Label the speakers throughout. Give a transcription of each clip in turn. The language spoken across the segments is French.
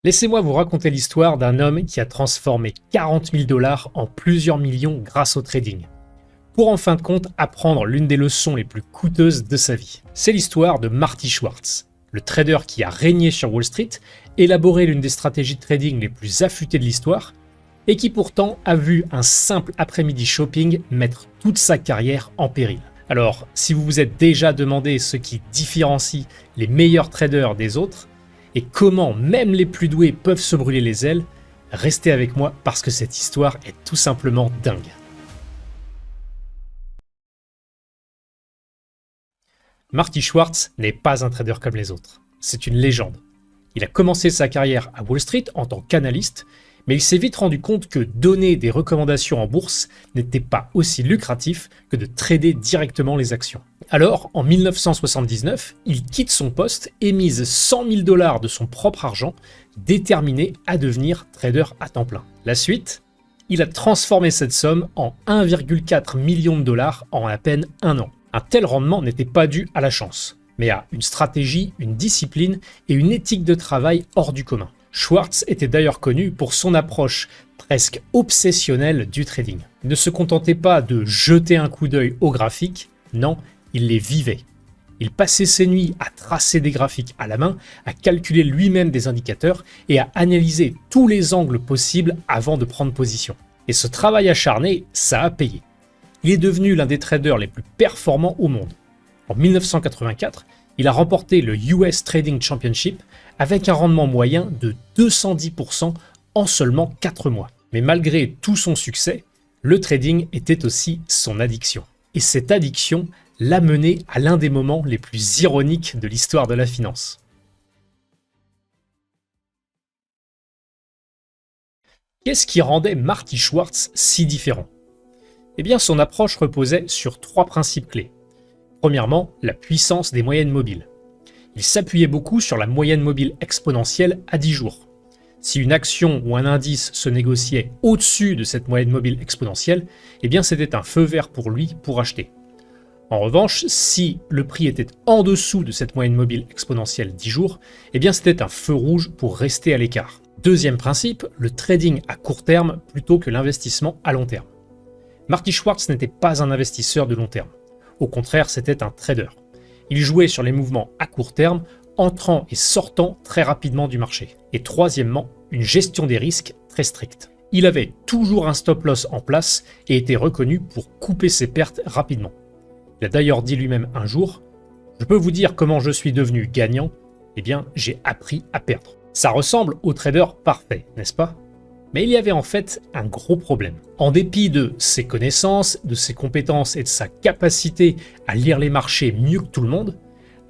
Speaker 1: Laissez-moi vous raconter l'histoire d'un homme qui a transformé 40 000 $ en plusieurs millions grâce au trading, pour en fin de compte apprendre l'une des leçons les plus coûteuses de sa vie. C'est l'histoire de Marty Schwartz, le trader qui a régné sur Wall Street, élaboré l'une des stratégies de trading les plus affûtées de l'histoire, et qui pourtant a vu un simple après-midi shopping mettre toute sa carrière en péril. Alors, si vous vous êtes déjà demandé ce qui différencie les meilleurs traders des autres, et comment même les plus doués peuvent se brûler les ailes, restez avec moi parce que cette histoire est tout simplement dingue. Marty Schwartz n'est pas un trader comme les autres, c'est une légende. Il a commencé sa carrière à Wall Street en tant qu'analyste, mais il s'est vite rendu compte que donner des recommandations en bourse n'était pas aussi lucratif que de trader directement les actions. Alors, en 1979, il quitte son poste et mise 100 000 $ de son propre argent, déterminé à devenir trader à temps plein. La suite, il a transformé cette somme en 1,4 million de dollars en à peine un an. Un tel rendement n'était pas dû à la chance, mais à une stratégie, une discipline et une éthique de travail hors du commun. Schwartz était d'ailleurs connu pour son approche presque obsessionnelle du trading. Il ne se contentait pas de jeter un coup d'œil aux graphiques, non, il les vivait. Il passait ses nuits à tracer des graphiques à la main, à calculer lui-même des indicateurs et à analyser tous les angles possibles avant de prendre position. Et ce travail acharné, ça a payé. Il est devenu l'un des traders les plus performants au monde. En 1984, il a remporté le US Trading Championship avec un rendement moyen de 210% en seulement 4 mois. Mais malgré tout son succès, le trading était aussi son addiction. Et cette addiction l'a mené à l'un des moments les plus ironiques de l'histoire de la finance. Qu'est-ce qui rendait Marty Schwartz si différent ? Eh bien, son approche reposait sur 3 principes clés. Premièrement, la puissance des moyennes mobiles. Il s'appuyait beaucoup sur la moyenne mobile exponentielle à 10 jours. Si une action ou un indice se négociait au-dessus de cette moyenne mobile exponentielle, eh bien c'était un feu vert pour lui pour acheter. En revanche, si le prix était en dessous de cette moyenne mobile exponentielle 10 jours, eh bien c'était un feu rouge pour rester à l'écart. Deuxième principe, le trading à court terme plutôt que l'investissement à long terme. Marty Schwartz n'était pas un investisseur de long terme. Au contraire, c'était un trader. Il jouait sur les mouvements à court terme, entrant et sortant très rapidement du marché. Et troisièmement, une gestion des risques très stricte. Il avait toujours un stop loss en place et était reconnu pour couper ses pertes rapidement. Il a d'ailleurs dit lui-même un jour « Je peux vous dire comment je suis devenu gagnant, eh bien j'ai appris à perdre ». Ça ressemble au trader parfait, n'est-ce pas ? Mais il y avait en fait un gros problème. En dépit de ses connaissances, de ses compétences et de sa capacité à lire les marchés mieux que tout le monde,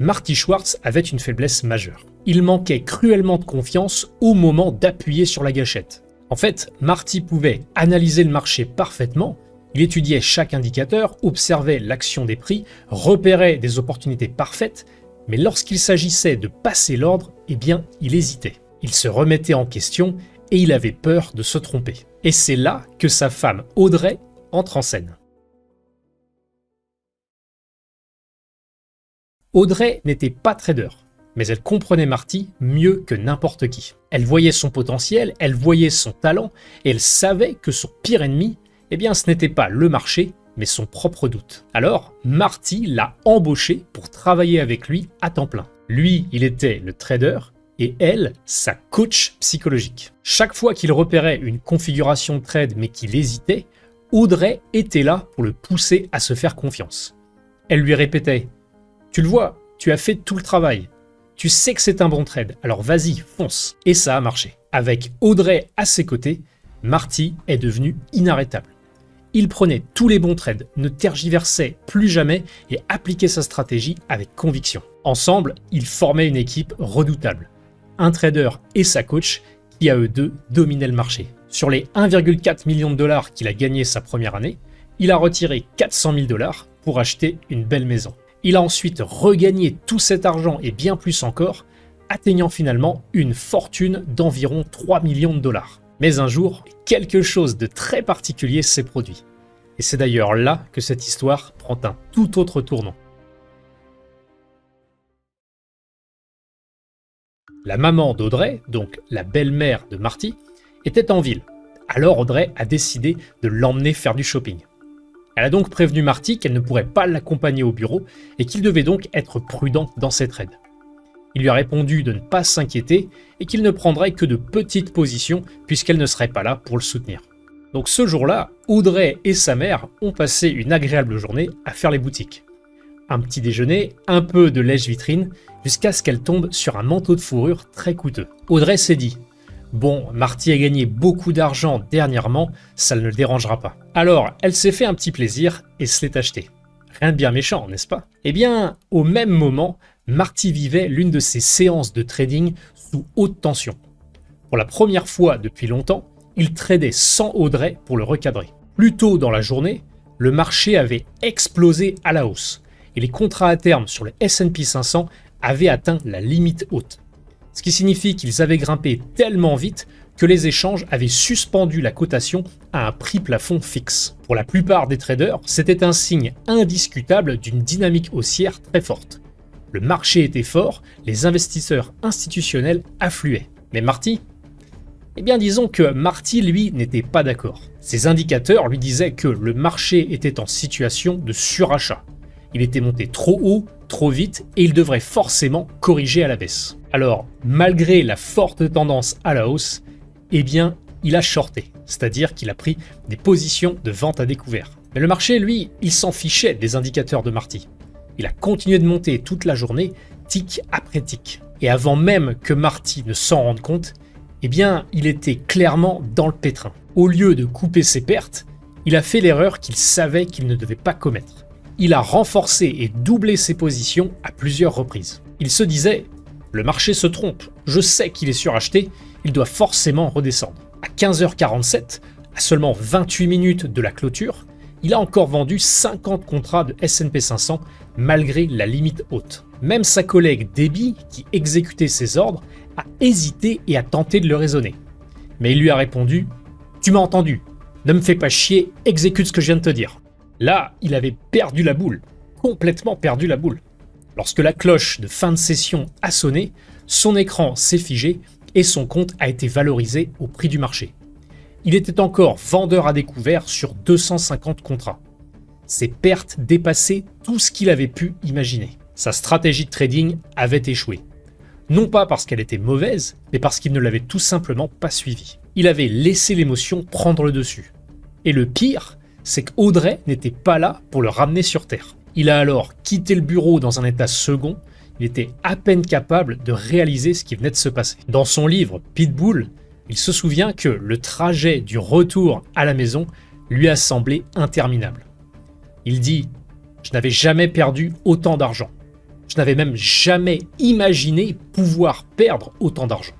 Speaker 1: Marty Schwartz avait une faiblesse majeure. Il manquait cruellement de confiance au moment d'appuyer sur la gâchette. En fait, Marty pouvait analyser le marché parfaitement, il étudiait chaque indicateur, observait l'action des prix, repérait des opportunités parfaites, mais lorsqu'il s'agissait de passer l'ordre, eh bien, il hésitait. Il se remettait en question et il avait peur de se tromper. Et c'est là que sa femme Audrey entre en scène. Audrey n'était pas trader, mais elle comprenait Marty mieux que n'importe qui. Elle voyait son potentiel, elle voyait son talent, et elle savait que son pire ennemi, eh bien ce n'était pas le marché, mais son propre doute. Alors, Marty l'a embauché pour travailler avec lui à temps plein. Lui, il était le trader, et elle, sa coach psychologique. Chaque fois qu'il repérait une configuration de trade mais qu'il hésitait, Audrey était là pour le pousser à se faire confiance. Elle lui répétait « Tu le vois, tu as fait tout le travail. Tu sais que c'est un bon trade, alors vas-y, fonce !» Et ça a marché. Avec Audrey à ses côtés, Marty est devenu inarrêtable. Il prenait tous les bons trades, ne tergiversait plus jamais et appliquait sa stratégie avec conviction. Ensemble, ils formaient une équipe redoutable. Un trader et sa coach qui à eux deux dominaient le marché. Sur les 1,4 million de dollars qu'il a gagné sa première année, il a retiré 400 000 $ pour acheter une belle maison. Il a ensuite regagné tout cet argent et bien plus encore, atteignant finalement une fortune d'environ 3 millions de dollars. Mais un jour, quelque chose de très particulier s'est produit. Et c'est d'ailleurs là que cette histoire prend un tout autre tournant. La maman d'Audrey, donc la belle-mère de Marty, était en ville. Alors Audrey a décidé de l'emmener faire du shopping. Elle a donc prévenu Marty qu'elle ne pourrait pas l'accompagner au bureau et qu'il devait donc être prudent dans ses trades. Il lui a répondu de ne pas s'inquiéter et qu'il ne prendrait que de petites positions puisqu'elle ne serait pas là pour le soutenir. Donc ce jour-là, Audrey et sa mère ont passé une agréable journée à faire les boutiques. Un petit déjeuner, un peu de lèche-vitrine, jusqu'à ce qu'elle tombe sur un manteau de fourrure très coûteux. Audrey s'est dit « Bon, Marty a gagné beaucoup d'argent dernièrement, ça ne le dérangera pas. » Alors, elle s'est fait un petit plaisir et se l'est acheté. Rien de bien méchant, n'est-ce pas? Eh bien, au même moment, Marty vivait l'une de ses séances de trading sous haute tension. Pour la première fois depuis longtemps, il tradait sans Audrey pour le recadrer. Plus tôt dans la journée, le marché avait explosé à la hausse et les contrats à terme sur le S&P 500 avaient atteint la limite haute. Ce qui signifie qu'ils avaient grimpé tellement vite que les échanges avaient suspendu la cotation à un prix plafond fixe. Pour la plupart des traders, c'était un signe indiscutable d'une dynamique haussière très forte. Le marché était fort, les investisseurs institutionnels affluaient. Mais Marty? Eh bien disons que Marty, lui, n'était pas d'accord. Ses indicateurs lui disaient que le marché était en situation de surachat. Il était monté trop haut, trop vite, et il devrait forcément corriger à la baisse. Alors, malgré la forte tendance à la hausse, eh bien, il a shorté, c'est-à-dire qu'il a pris des positions de vente à découvert. Mais le marché, lui, il s'en fichait des indicateurs de Marty. Il a continué de monter toute la journée, tic après tic. Et avant même que Marty ne s'en rende compte, eh bien, il était clairement dans le pétrin. Au lieu de couper ses pertes, il a fait l'erreur qu'il savait qu'il ne devait pas commettre. Il a renforcé et doublé ses positions à plusieurs reprises. Il se disait « Le marché se trompe, je sais qu'il est suracheté, il doit forcément redescendre ». À 15h47, à seulement 28 minutes de la clôture, il a encore vendu 50 contrats de S&P 500 malgré la limite haute. Même sa collègue Debbie, qui exécutait ses ordres, a hésité et a tenté de le raisonner. Mais il lui a répondu « Tu m'as entendu, ne me fais pas chier, exécute ce que je viens de te dire ». Là, il avait perdu la boule, complètement perdu la boule. Lorsque la cloche de fin de session a sonné, son écran s'est figé et son compte a été valorisé au prix du marché. Il était encore vendeur à découvert sur 250 contrats. Ses pertes dépassaient tout ce qu'il avait pu imaginer. Sa stratégie de trading avait échoué. Non pas parce qu'elle était mauvaise, mais parce qu'il ne l'avait tout simplement pas suivie. Il avait laissé l'émotion prendre le dessus. Et le pire, c'est qu'Audrey n'était pas là pour le ramener sur Terre. Il a alors quitté le bureau dans un état second, il était à peine capable de réaliser ce qui venait de se passer. Dans son livre Pitbull, il se souvient que le trajet du retour à la maison lui a semblé interminable. Il dit « Je n'avais jamais perdu autant d'argent. Je n'avais même jamais imaginé pouvoir perdre autant d'argent. »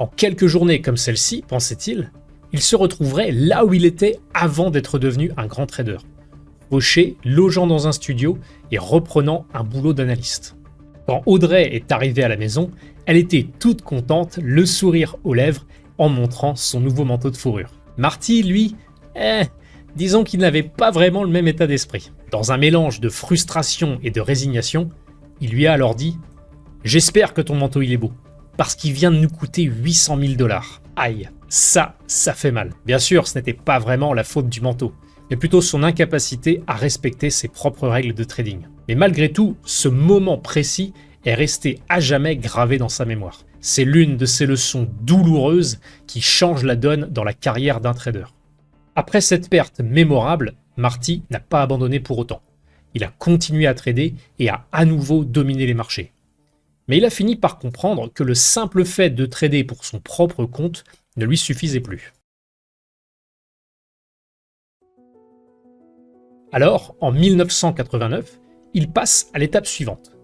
Speaker 1: En quelques journées comme celle-ci, pensait-il, il se retrouverait là où il était avant d'être devenu un grand trader, fauché, logeant dans un studio et reprenant un boulot d'analyste. Quand Audrey est arrivée à la maison, elle était toute contente, le sourire aux lèvres, en montrant son nouveau manteau de fourrure. Marty, lui, disons qu'il n'avait pas vraiment le même état d'esprit. Dans un mélange de frustration et de résignation, il lui a alors dit « J'espère que ton manteau il est beau, parce qu'il vient de nous coûter 800 000 $. Aïe, ça fait mal. » Bien sûr, ce n'était pas vraiment la faute du manteau, mais plutôt son incapacité à respecter ses propres règles de trading. Mais malgré tout, ce moment précis est resté à jamais gravé dans sa mémoire. C'est l'une de ces leçons douloureuses qui changent la donne dans la carrière d'un trader. Après cette perte mémorable, Marty n'a pas abandonné pour autant. Il a continué à trader et a à nouveau dominé les marchés. Mais il a fini par comprendre que le simple fait de trader pour son propre compte ne lui suffisait plus. Alors, en 1989, il passe à l'étape suivante.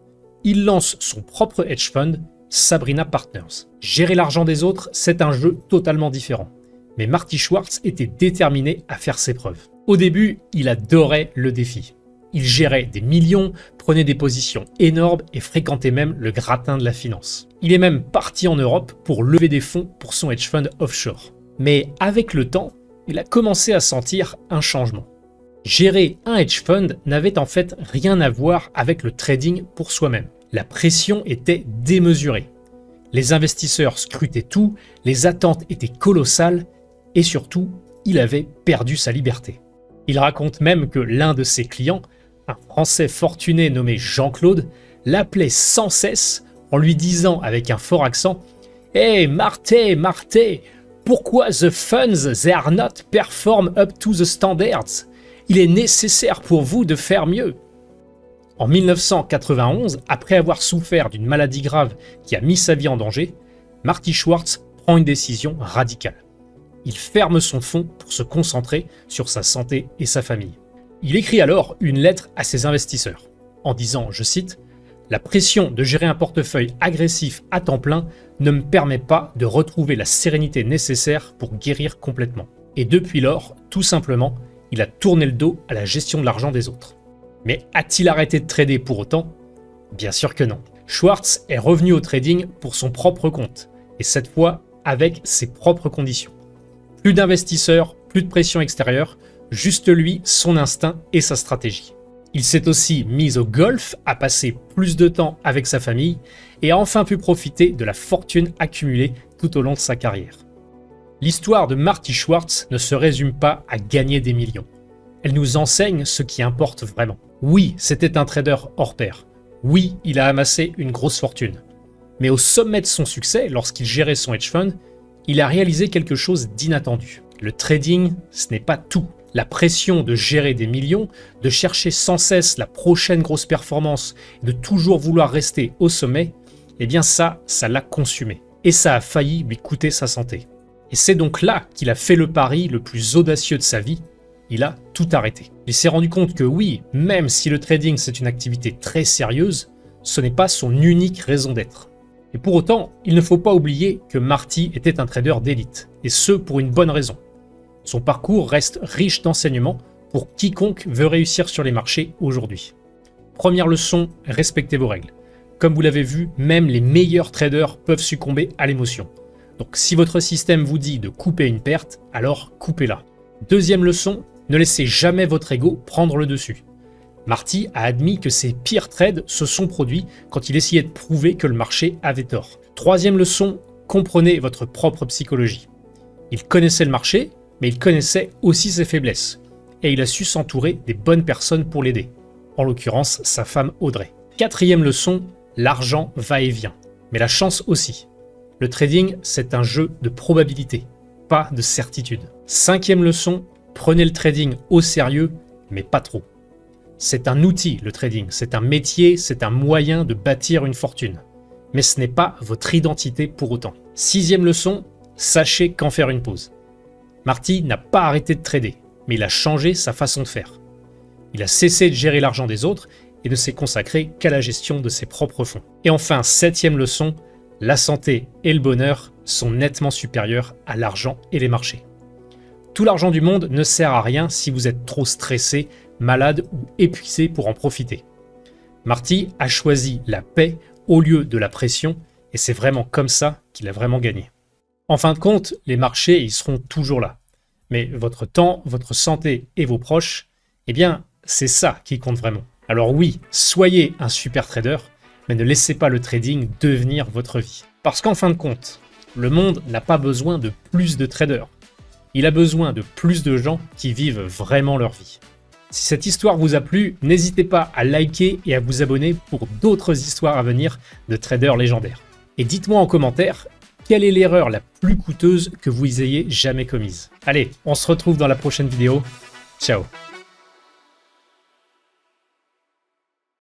Speaker 1: Il lance son propre hedge fund, Sabrina Partners. Gérer l'argent des autres, c'est un jeu totalement différent. Mais Marty Schwartz était déterminé à faire ses preuves. Au début, il adorait le défi. Il gérait des millions, prenait des positions énormes et fréquentait même le gratin de la finance. Il est même parti en Europe pour lever des fonds pour son hedge fund offshore. Mais avec le temps, il a commencé à sentir un changement. Gérer un hedge fund n'avait en fait rien à voir avec le trading pour soi-même. La pression était démesurée. Les investisseurs scrutaient tout, les attentes étaient colossales et surtout, il avait perdu sa liberté. Il raconte même que l'un de ses clients, un Français fortuné nommé Jean-Claude, l'appelait sans cesse en lui disant avec un fort accent « Hey Marté, Marté, pourquoi the funds they are not perform up to the standards? Il est nécessaire pour vous de faire mieux. » En 1991, après avoir souffert d'une maladie grave qui a mis sa vie en danger, Marty Schwartz prend une décision radicale. Il ferme son fonds pour se concentrer sur sa santé et sa famille. Il écrit alors une lettre à ses investisseurs en disant, je cite, « La pression de gérer un portefeuille agressif à temps plein ne me permet pas de retrouver la sérénité nécessaire pour guérir complètement. » Et depuis lors, tout simplement, il a tourné le dos à la gestion de l'argent des autres. Mais a-t-il arrêté de trader pour autant? Bien sûr que non. Schwartz est revenu au trading pour son propre compte, et cette fois avec ses propres conditions. Plus d'investisseurs, plus de pression extérieure, juste lui, son instinct et sa stratégie. Il s'est aussi mis au golf, a passé plus de temps avec sa famille et a enfin pu profiter de la fortune accumulée tout au long de sa carrière. L'histoire de Marty Schwartz ne se résume pas à gagner des millions. Elle nous enseigne ce qui importe vraiment. Oui, c'était un trader hors pair. Oui, il a amassé une grosse fortune. Mais au sommet de son succès, lorsqu'il gérait son hedge fund, il a réalisé quelque chose d'inattendu. Le trading, ce n'est pas tout. La pression de gérer des millions, de chercher sans cesse la prochaine grosse performance, de toujours vouloir rester au sommet, eh bien ça l'a consumé. Et ça a failli lui coûter sa santé. Et c'est donc là qu'il a fait le pari le plus audacieux de sa vie. Il a tout arrêté. Il s'est rendu compte que oui, même si le trading c'est une activité très sérieuse, ce n'est pas son unique raison d'être. Et pour autant, il ne faut pas oublier que Marty était un trader d'élite, et ce pour une bonne raison. Son parcours reste riche d'enseignements pour quiconque veut réussir sur les marchés aujourd'hui. Première leçon, respectez vos règles. Comme vous l'avez vu, même les meilleurs traders peuvent succomber à l'émotion. Donc si votre système vous dit de couper une perte, alors coupez-la. Deuxième leçon, ne laissez jamais votre ego prendre le dessus. Marty a admis que ses pires trades se sont produits quand il essayait de prouver que le marché avait tort. Troisième leçon, comprenez votre propre psychologie. Il connaissait le marché, mais il connaissait aussi ses faiblesses. Et il a su s'entourer des bonnes personnes pour l'aider. En l'occurrence, sa femme Audrey. Quatrième leçon, l'argent va et vient. Mais la chance aussi. Le trading, c'est un jeu de probabilité, pas de certitude. Cinquième leçon, prenez le trading au sérieux, mais pas trop. C'est un outil, le trading. C'est un métier, c'est un moyen de bâtir une fortune. Mais ce n'est pas votre identité pour autant. Sixième leçon, sachez quand faire une pause. Marty n'a pas arrêté de trader, mais il a changé sa façon de faire. Il a cessé de gérer l'argent des autres et ne s'est consacré qu'à la gestion de ses propres fonds. Et enfin, septième leçon, la santé et le bonheur sont nettement supérieurs à l'argent et les marchés. Tout l'argent du monde ne sert à rien si vous êtes trop stressé, malade ou épuisé pour en profiter. Marty a choisi la paix au lieu de la pression et c'est vraiment comme ça qu'il a vraiment gagné. En fin de compte, les marchés ils seront toujours là. Mais votre temps, votre santé et vos proches, eh bien, c'est ça qui compte vraiment. Alors oui, soyez un super trader, mais ne laissez pas le trading devenir votre vie. Parce qu'en fin de compte, le monde n'a pas besoin de plus de traders. Il a besoin de plus de gens qui vivent vraiment leur vie. Si cette histoire vous a plu, n'hésitez pas à liker et à vous abonner pour d'autres histoires à venir de traders légendaires. Et dites-moi en commentaire, quelle est l'erreur la plus coûteuse que vous ayez jamais commise? Allez, on se retrouve dans la prochaine vidéo. Ciao!